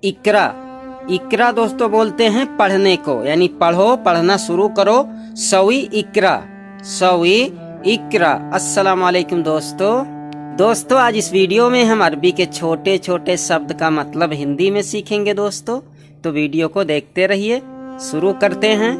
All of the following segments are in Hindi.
इकरा। इकरा दोस्तों बोलते हैं पढ़ने को, यानी पढ़ो, पढ़ना शुरू करो। सवी इकरा, सवी इकरा। अस्सलाम वालेकुम दोस्तों आज इस वीडियो में हम अरबी के छोटे छोटे शब्द का मतलब हिंदी में सीखेंगे दोस्तों, तो वीडियो को देखते रहिए। शुरू करते हैं।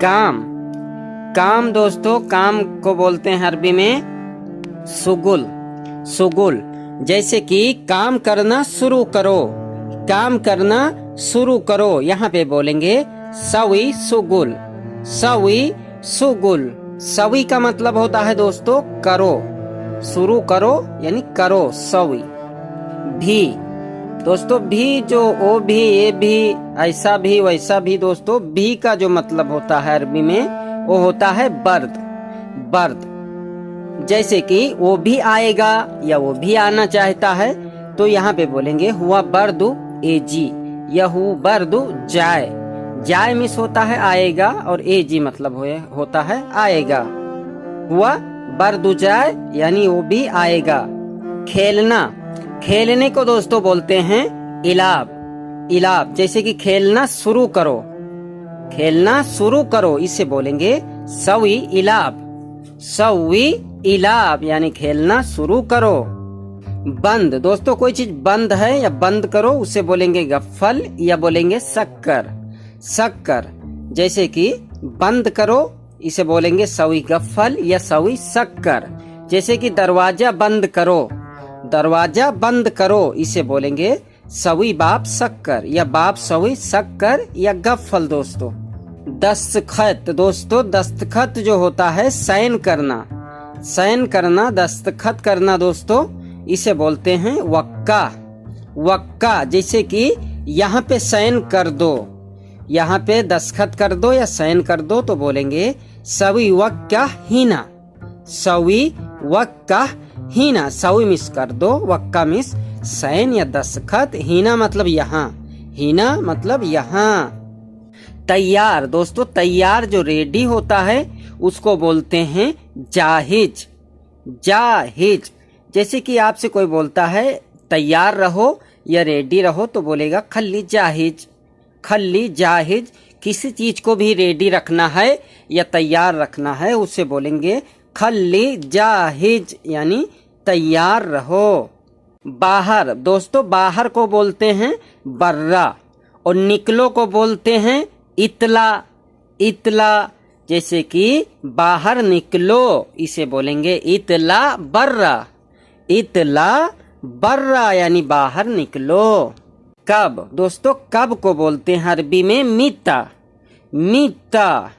काम। काम दोस्तों, काम को बोलते हैं अरबी में सुगुल। सुगुल, जैसे कि काम करना शुरू करो, काम करना शुरू करो। यहाँ पे बोलेंगे सवी सुगुल, सवी सुगुल। सवी का मतलब होता है दोस्तों करो, शुरू करो यानी करो, सवी। भी दोस्तों, भी जो ओ भी, ये भी, ऐसा भी, वैसा भी दोस्तों, भी का जो मतलब होता है अरबी में वो होता है बर्द, बर्द। जैसे कि वो भी आएगा या वो भी आना चाहता है, तो यहाँ पे बोलेंगे हुआ बर्दु एजी, या हु बर्दु जाए। जाए मिस होता है आएगा, और एजी मतलब होता है आएगा। हुआ बर्दु जाए यानी वो भी आएगा। खेलना। खेलने को दोस्तों बोलते हैं इलाब, इलाब। जैसे कि खेलना शुरू करो, खेलना शुरू करो, इसे बोलेंगे सवी इलाब, सवी इलाब यानी खेलना शुरू करो। बंद दोस्तों, कोई चीज बंद है या बंद करो, उसे बोलेंगे गफ्फल या बोलेंगे शक्कर, शक्कर। जैसे कि बंद करो, इसे बोलेंगे सवी गफ्फल या सवी शक्कर। जैसे कि दरवाजा बंद करो, दरवाजा बंद करो, इसे बोलेंगे सवी बाप शक्कर या बाप सवी शक्कर या गफ्फल दोस्तों। दस्तखत दोस्तों, दस्तखत जो होता है साइन करना, साइन करना, दस्तखत करना दोस्तों, इसे बोलते हैं वक्का, वक्का। जैसे कि यहाँ पे साइन कर दो, यहाँ पे दस्तखत कर दो या साइन कर दो, तो बोलेंगे सवी वक्का हिना, सवी वक्का हिना। सवी मिस कर दो, वक्का मिस साइन या दस्तखत, हिना मतलब यहाँ, हिना मतलब यहाँ। तैयार दोस्तों, तैयार जो रेडी होता है उसको बोलते हैं जाहिज, जाहिज। जैसे कि आपसे कोई बोलता है तैयार रहो या रेडी रहो, तो बोलेगा खल्ली जाहिज, खल्ली जाहिज। किसी चीज को भी रेडी रखना है या तैयार रखना है, उसे बोलेंगे खल्ली जाहिज यानी तैयार रहो। बाहर दोस्तों, बाहर को बोलते हैं बर्रा, और निकलो को बोलते हैं इतला, इतला। जैसे कि बाहर निकलो, इसे बोलेंगे इतला बर्रा, इतला बर्रा यानी बाहर निकलो। कब दोस्तों, कब को बोलते हैं अरबी में मीता, मीता।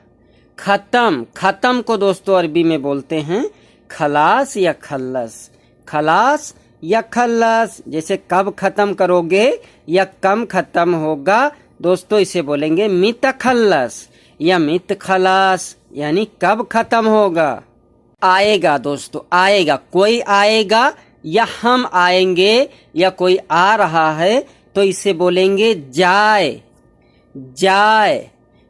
खत्म, खत्म को दोस्तों अरबी में बोलते हैं खलास या खल्लस, खलास या खल्लस। जैसे कब खत्म करोगे या कम खत्म होगा दोस्तों, इसे बोलेंगे मित खल्लस या मित खलास यानी कब खत्म होगा। आएगा दोस्तों, आएगा, कोई आएगा या हम आएंगे या कोई आ रहा है, तो इसे बोलेंगे जाए, जाए।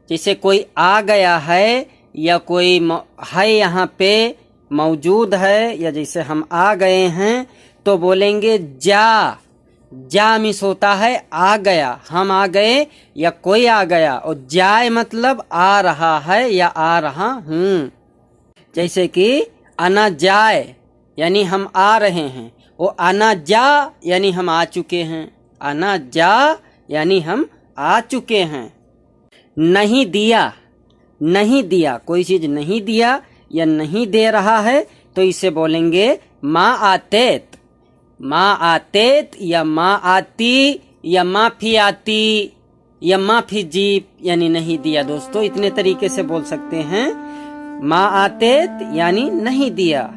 जैसे कोई आ गया है या कोई है यहाँ पे मौजूद है, या जैसे हम आ गए हैं, तो बोलेंगे जा, जा मिस होता है आ गया, हम आ गए या कोई आ गया, और जाए मतलब आ रहा है या आ रहा हूँ। जैसे कि आना जाए यानी हम आ रहे हैं, वो आना जा यानी हम आ चुके हैं, आना जा यानी हम आ चुके हैं। नहीं दिया, नहीं दिया, कोई चीज नहीं दिया या नहीं दे रहा है, तो इसे बोलेंगे माँ आतेत, माँ आतेत या माँ आती या माफी आती या माफी जीप यानी नहीं दिया दोस्तों। इतने तरीके से बोल सकते हैं, माँ आतेत यानी नहीं दिया।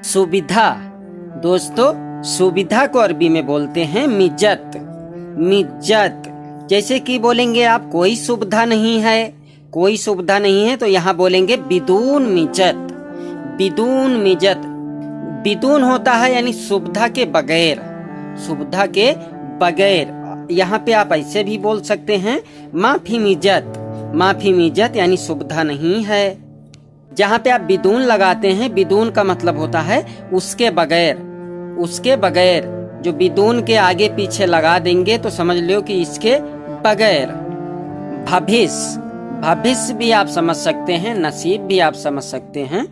सुविधा दोस्तों, सुविधा को अरबी में बोलते हैं मिज्जत, मिज्जत। जैसे कि बोलेंगे आप कोई सुविधा नहीं है, कोई सुविधा नहीं है, तो यहाँ बोलेंगे बिदून मिज्जत, बिदून मिज्जत। बिदून होता है यानी सुविधा के बगैर, सुविधा के बगैर। यहाँ पे आप ऐसे भी बोल सकते हैं माफी मिज्जत, माफी मिज्जत यानी सुविधा नहीं है। जहाँ पे आप बिदून लगाते हैं, बिदून का मतलब होता है उसके बगैर, उसके बगैर। जो बिदून के आगे पीछे लगा देंगे तो समझ लो कि इसके बगैर। भविष्य, भविष्य भी आप समझ सकते हैं, नसीब भी आप समझ सकते हैं।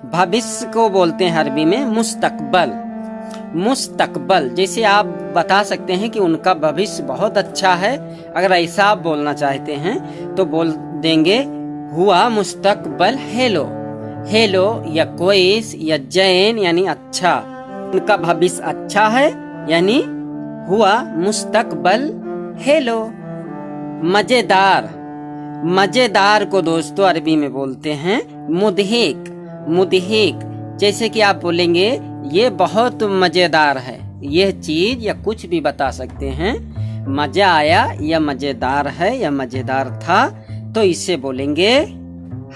भविष्य को बोलते हैं अरबी में मुस्तकबल। मुस्तकबल, जैसे आप बता सकते हैं कि उनका भविष्य बहुत अच्छा है, अगर ऐसा आप बोलना चाहते हैं तो बोल देंगे हुआ मुस्तकबल हेलो। हेलो या कोइस या जैन यानी अच्छा, उनका भविष्य अच्छा है यानी हुआ मुस्तकबल हेलो। मजेदार, मजेदार को दोस्तों अरबी में बोलते हैं मुदहिक। मुदहिक, जैसे कि आप बोलेंगे ये बहुत मजेदार है, यह चीज या कुछ भी बता सकते हैं। मजा आया या मजेदार है या मजेदार था तो इसे बोलेंगे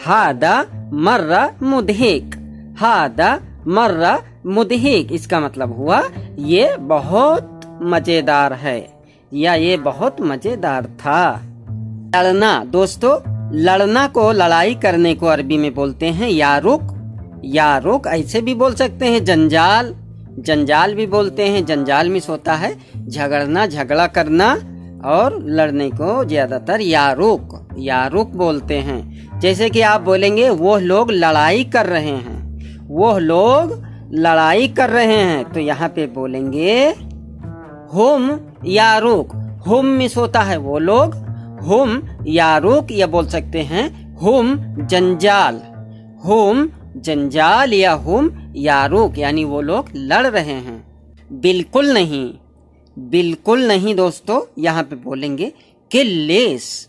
हादा मर्रा मुदहिक। हादा मर्रा मुदहिक, इसका मतलब हुआ ये बहुत मजेदार है या ये बहुत मजेदार था। लड़ना दोस्तों, लड़ना को लड़ाई करने को अरबी में बोलते हैं यारुक। यारुक ऐसे भी बोल सकते हैं जंजाल, जंजाल भी बोलते हैं। जंजाल मिस होता है झगड़ना, झगड़ा करना, और लड़ने को ज्यादातर यारुक, यारुक बोलते हैं। जैसे कि आप बोलेंगे वो लोग लड़ाई कर रहे हैं, वो लोग लड़ाई कर रहे हैं तो यहाँ पे बोलेंगे हुम यारुक। हुम मिस होता है वो लोग, हुम यारुक, या बोल सकते हैं हुम जंजाल। हुम जंजाल या हुम यारुक यानी वो लोग लड़ रहे हैं। बिल्कुल नहीं, बिल्कुल नहीं दोस्तों यहाँ पे बोलेंगे किल्लेस।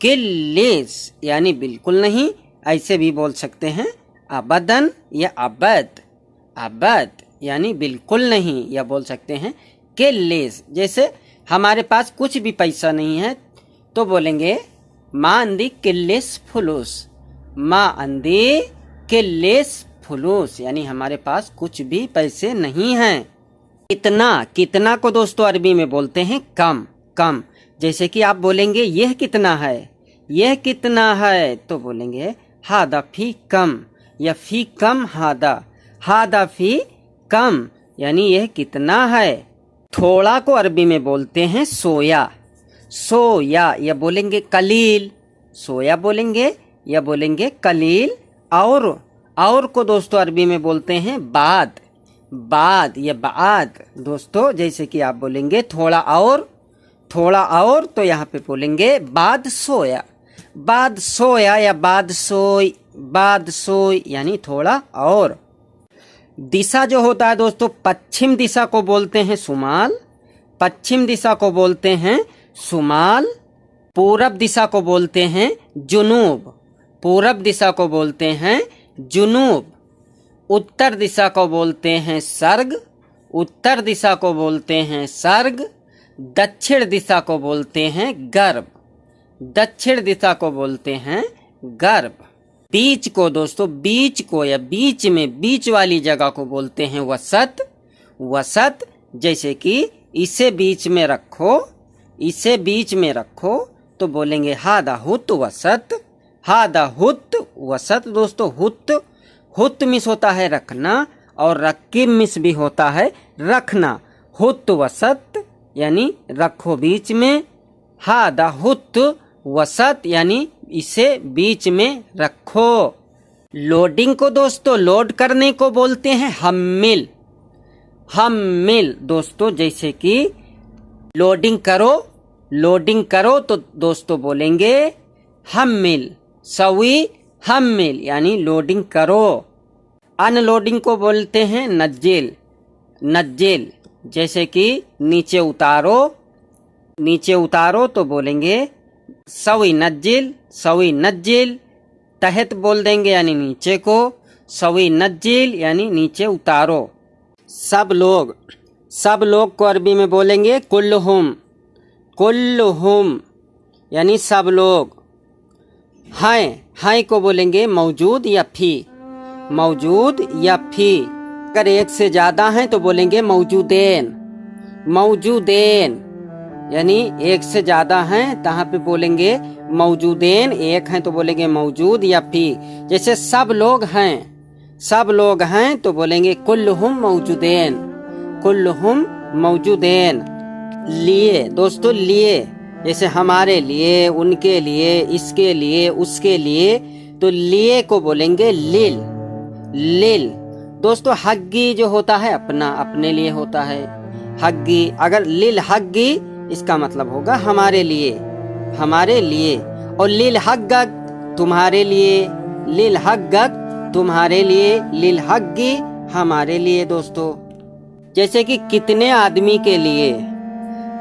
किल्लेस यानी बिल्कुल नहीं, ऐसे भी बोल सकते हैं अबदन या अबद। अबद यानी बिल्कुल नहीं, या बोल सकते हैं किल्लेस। जैसे हमारे पास कुछ भी पैसा नहीं है तो बोलेंगे माँ अंदी किल्लेस फुलूस। माँ अंदी किल्लेस फुलूस यानी हमारे पास कुछ भी पैसे नहीं हैं। कितना, कितना को दोस्तों अरबी में बोलते हैं कम। कम, जैसे कि आप बोलेंगे यह कितना है, यह कितना है तो बोलेंगे हादा फी कम या फी कम हादा। हादा फी कम यानी यह कितना है। थोड़ा को अरबी में बोलते हैं सोया। सोया या बोलेंगे कलील। सोया बोलेंगे या बोलेंगे कलील। और को दोस्तों अरबी में बोलते हैं बाद। बाद या बाद दोस्तों, जैसे कि आप बोलेंगे थोड़ा और, थोड़ा और तो यहाँ पे बोलेंगे बाद सोया। बाद सोया या बाद सोई, बाद सोई यानी थोड़ा और। दिशा जो होता है दोस्तों, पश्चिम दिशा को बोलते हैं शुमाल। पश्चिम दिशा को बोलते हैं शुमाल। पूरब दिशा को बोलते हैं जुनूब। पूरब दिशा को बोलते हैं जुनूब। उत्तर दिशा को बोलते हैं सर्ग। उत्तर दिशा को बोलते हैं सर्ग। दक्षिण दिशा को बोलते हैं गर्भ। दक्षिण दिशा को बोलते हैं गर्भ। बीच को दोस्तों, बीच को या बीच में, बीच वाली जगह को बोलते हैं वसत। वसत, जैसे कि इसे बीच में रखो, इसे बीच में रखो तो बोलेंगे हादा हुत वसत। हादा हुत वसत दोस्तों। हुत, हुत मिस होता है रखना, और रकीब मिस भी होता है रखना। हुत वसत यानी रखो बीच में। हादा हुत वसत यानी इसे बीच में रखो। लोडिंग को दोस्तों, लोड करने को बोलते हैं हम्मिल। हम्मिल दोस्तों, जैसे कि लोडिंग करो, लोडिंग करो तो दोस्तों बोलेंगे हम्मिल। सवी हम्मिल यानी लोडिंग करो। अनलोडिंग को बोलते हैं नज्जिल। नज्जिल, जैसे कि नीचे उतारो, नीचे उतारो तो बोलेंगे सवी नज्जिल। सवी नज्जिल, तहत बोल देंगे यानी नीचे को। सवी नज्जिल यानी नीचे उतारो। सब लोग, सब लोग को अरबी में बोलेंगे कुल्लुहुम। कुल्लुहुम यानी सब लोग। हैं, हैं को बोलेंगे मौजूद या फी। मौजूद या फी। अगर एक से ज़्यादा हैं तो बोलेंगे मौजूदेन। मौजूदेन यानी एक से ज़्यादा हैं तहाँ पे बोलेंगे मौजूदेन। एक हैं तो बोलेंगे मौजूद या फी। जैसे सब लोग हैं, सब लोग हैं तो बोलेंगे कुल्लुहुम मौजूदेन। कुल्लुहुम मौजूदेन। लिए दोस्तों, लिए जैसे हमारे लिए, उनके लिए, इसके लिए, उसके लिए, तो लिए को बोलेंगे लिल। लिल दोस्तों, हग्गी जो होता है अपना, अपने लिए होता है हग्गी। अगर लिल हग्गी इसका मतलब होगा हमारे लिए, हमारे लिए। और लिल हग्गक तुम्हारे लिए, लिल हग्गक तुम्हारे लिए, लिल हग्गी हमारे लिए दोस्तों। जैसे कि कितने आदमी के लिए,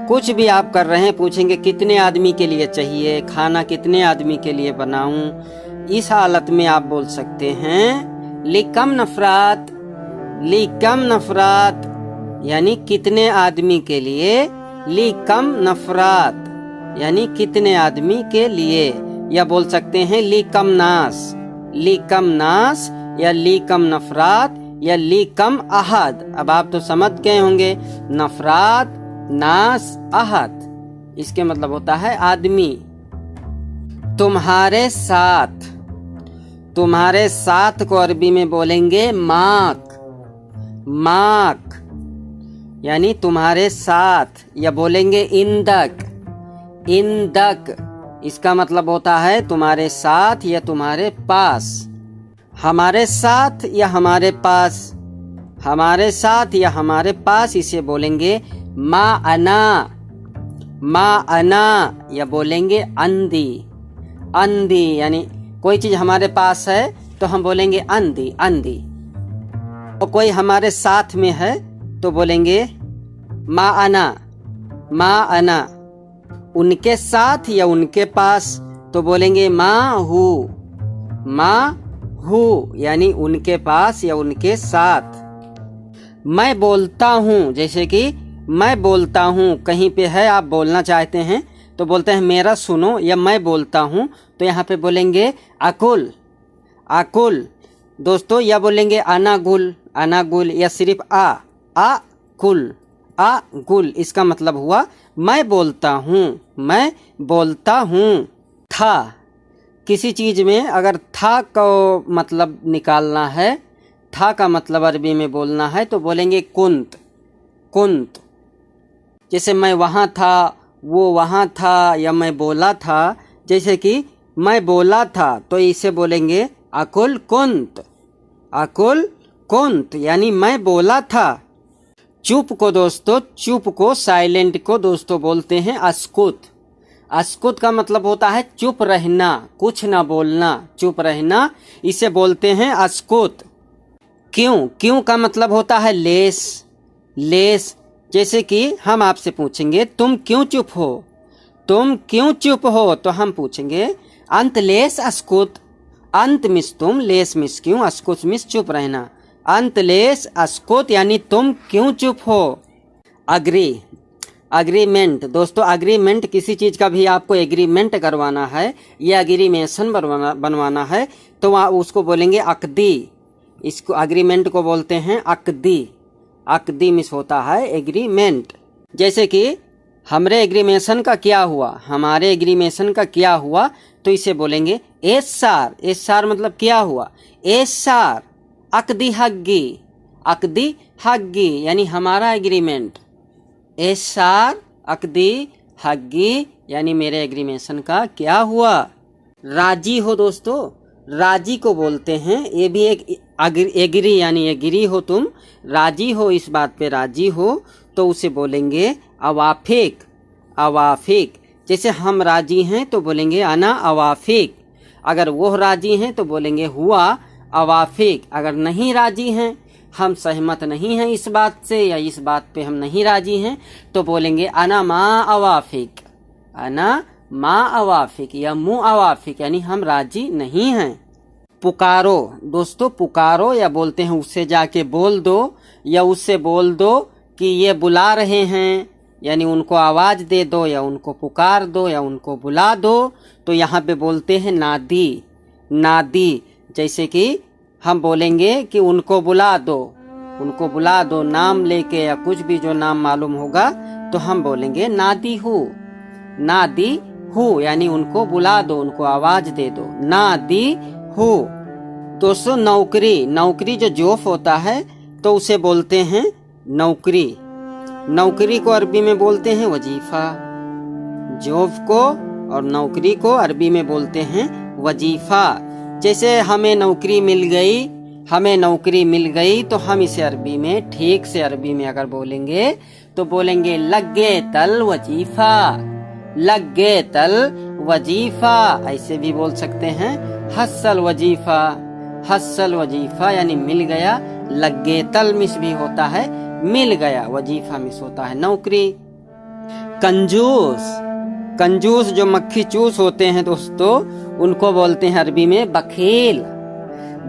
कुछ भी आप कर रहे हैं, पूछेंगे कितने आदमी के लिए चाहिए, खाना कितने आदमी के लिए बनाऊं, इस हालत में आप बोल सकते हैं लिकम नफरात। लिकम नफरात यानी कितने आदमी के लिए, लिकम नफरात यानी कितने आदमी के लिए। या बोल सकते हैं लिकम नास, लिकम नास या लिकम नफरात या लिकम अहद। अब आप तो समझ गए होंगे, नफरात, नास, अहद इसके मतलब होता है आदमी। तुम्हारे साथ, तुम्हारे साथ को अरबी में बोलेंगे माक। माक यानी तुम्हारे साथ, या बोलेंगे इंदक। इंदक इसका मतलब होता है तुम्हारे साथ या तुम्हारे पास। हमारे साथ या हमारे पास, हमारे साथ या हमारे पास इसे बोलेंगे मा अना। मा अना या बोलेंगे अंधी। अंधी यानी कोई चीज हमारे पास है तो हम बोलेंगे अंधी, अंधी। और कोई हमारे साथ में है तो बोलेंगे मा अना, मा अना। उनके साथ या उनके पास तो बोलेंगे माँ हूँ, माँ हूँ यानी उनके पास या उनके साथ। मैं बोलता हूँ, जैसे कि मैं बोलता हूँ, कहीं पे है आप बोलना चाहते हैं तो बोलते हैं मेरा सुनो, या मैं बोलता हूँ तो यहाँ पे बोलेंगे अकुल, अकुल दोस्तों। या बोलेंगे अनागुल, अनागुल, या सिर्फ आ कुल, आ गुल इसका मतलब हुआ मैं बोलता हूँ, मैं बोलता हूँ। था, किसी चीज में अगर था को मतलब निकालना है, था का मतलब अरबी में बोलना है तो बोलेंगे कुंत, कुंत। जैसे मैं वहाँ था, वो वहाँ था, या मैं बोला था। जैसे कि मैं बोला था तो इसे बोलेंगे अकुल कुंत, अकुल कुंत यानी मैं बोला था। चुप को दोस्तों, चुप को, साइलेंट को दोस्तों बोलते हैं अस्कुत। अस्कुत का मतलब होता है चुप रहना, कुछ ना बोलना, चुप रहना, इसे बोलते हैं अस्कुत। क्यों, क्यों का मतलब होता है लेस, लेस। जैसे कि हम आपसे पूछेंगे तुम क्यों चुप हो, तुम क्यों चुप हो, तो हम पूछेंगे अंत लेस अस्कुत। अंत मिस तुम, लेस मिस क्यों, अस्कुत मिस चुप रहना। अंतलेस अस्कुत यानी तुम क्यों चुप हो। अग्री, अग्रीमेंट दोस्तों, अग्रीमेंट किसी चीज का भी आपको एग्रीमेंट करवाना है या एग्रीमेशन बनवाना है तो उसको बोलेंगे अकदी। इसको अग्रीमेंट को बोलते हैं अकदी। अकदी मिस होता है एग्रीमेंट। जैसे कि हमारे एग्रीमेशन का क्या हुआ, हमारे एग्रीमेशन का क्या हुआ, तो इसे बोलेंगे एसार। एसार मतलब क्या हुआ, एसार अकदी हग्गी, अकदी हग्गी यानी हमारा एग्रीमेंट। एसार अकदी हग्गी यानी मेरे एग्रीमेशन का क्या हुआ। राजी हो दोस्तों, राजी को बोलते हैं, ये भी एक एग्री यानी एग्री हो, तुम राजी हो इस बात पे, राजी हो तो उसे बोलेंगे अवाफिक, अवाफिक। जैसे हम राजी हैं तो बोलेंगे अना अवाफिक। अगर वो राजी हैं तो बोलेंगे हुआ अवाफिक। अगर नहीं राजी हैं, हम सहमत नहीं हैं इस बात से, या इस बात पे हम नहीं राजी हैं, तो बोलेंगे अना मा अवाफिक, अना मा अवाफिक या मु अवाफिक यानी हम राजी नहीं हैं। पुकारो दोस्तों, पुकारो या बोलते हैं उससे जाके बोल दो, या उससे बोल दो कि ये बुला रहे हैं, यानी उनको आवाज दे दो, या उनको पुकार दो, या उनको बुला दो। तो यहाँ पे बोलते हैं नादी, नादी। जैसे कि हम बोलेंगे कि उनको बुला दो, उनको बुला दो नाम लेके, या कुछ भी जो नाम मालूम होगा तो हम बोलेंगे नादी हूँ, नादी हूँ यानी उनको बुला दो, उनको आवाज दे दो, नादी हूँ। दोस्तों नौकरी, नौकरी जो जॉब होता है तो उसे बोलते हैं नौकरी। नौकरी को अरबी में बोलते हैं वजीफा। जॉब को और नौकरी को अरबी में बोलते हैं वजीफा। जैसे हमें नौकरी मिल गई तो हम इसे अरबी में ठीक से अरबी में अगर बोलेंगे तो बोलेंगे लगे तल वजीफा, लगे तल वजीफा। ऐसे भी बोल सकते हैं हसल वजीफा, हसल वजीफा यानी मिल गया। लगे तल मिस भी होता है मिल गया, वजीफा मिस होता है नौकरी। कंजूस, कंजूस जो मक्खी चूस होते हैं दोस्तों, उनको बोलते हैं अरबी में बखील,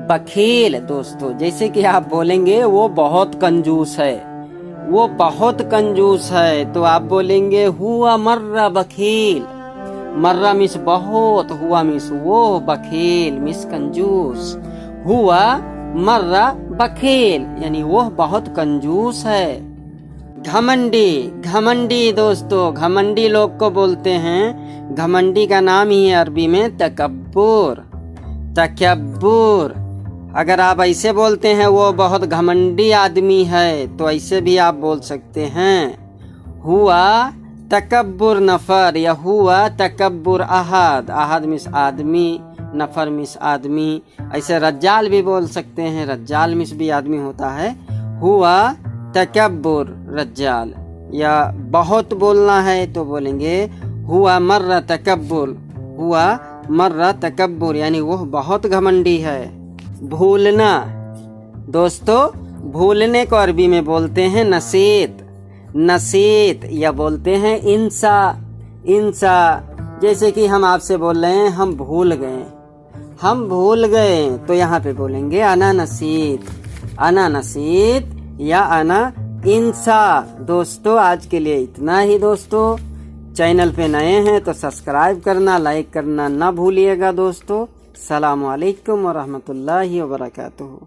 बखील दोस्तों। जैसे कि आप बोलेंगे वो बहुत कंजूस है, वो बहुत कंजूस है, तो आप बोलेंगे हुआ मर्रा बखील। मर्रा मिस बहुत, हुआ मिस वो, बखील मिस कंजूस। हुआ मर्रा बखील यानी वो बहुत कंजूस है। घमंडी, घमंडी दोस्तों, घमंडी लोग को बोलते हैं, घमंडी का नाम ही है अरबी में तकब्बुर, तकब्बुर। अगर आप ऐसे बोलते हैं वो बहुत घमंडी आदमी है, तो ऐसे भी आप बोल सकते हैं हुआ तकब्बुर नफर या हुआ तकब्बुर अहद। अहद मिस आदमी, नफर मिस आदमी। ऐसे रज्जाल भी बोल सकते हैं, रज्जाल मिस भी आदमी होता है। हुआ तकब्बुर रज्जाल। या बहुत बोलना है तो बोलेंगे हुआ मर्रा तकब्बुर, हुआ मर्रा तकब्बुर यानी वो बहुत घमंडी है। भूलना दोस्तों, भूलने को अरबी में बोलते हैं नसीत, नसीत या बोलते हैं इंसा, इंसा। जैसे कि हम आपसे बोल रहे हैं हम भूल गए, हम भूल गए, तो यहाँ पे बोलेंगे अना नसीत, अना नसीत या अना इंसा। दोस्तों आज के लिए इतना ही दोस्तों। चैनल पे नए हैं तो सब्सक्राइब करना, लाइक करना ना भूलिएगा दोस्तों। सलाम अलैकुम व रहमतुल्लाहि व बरकातुहू।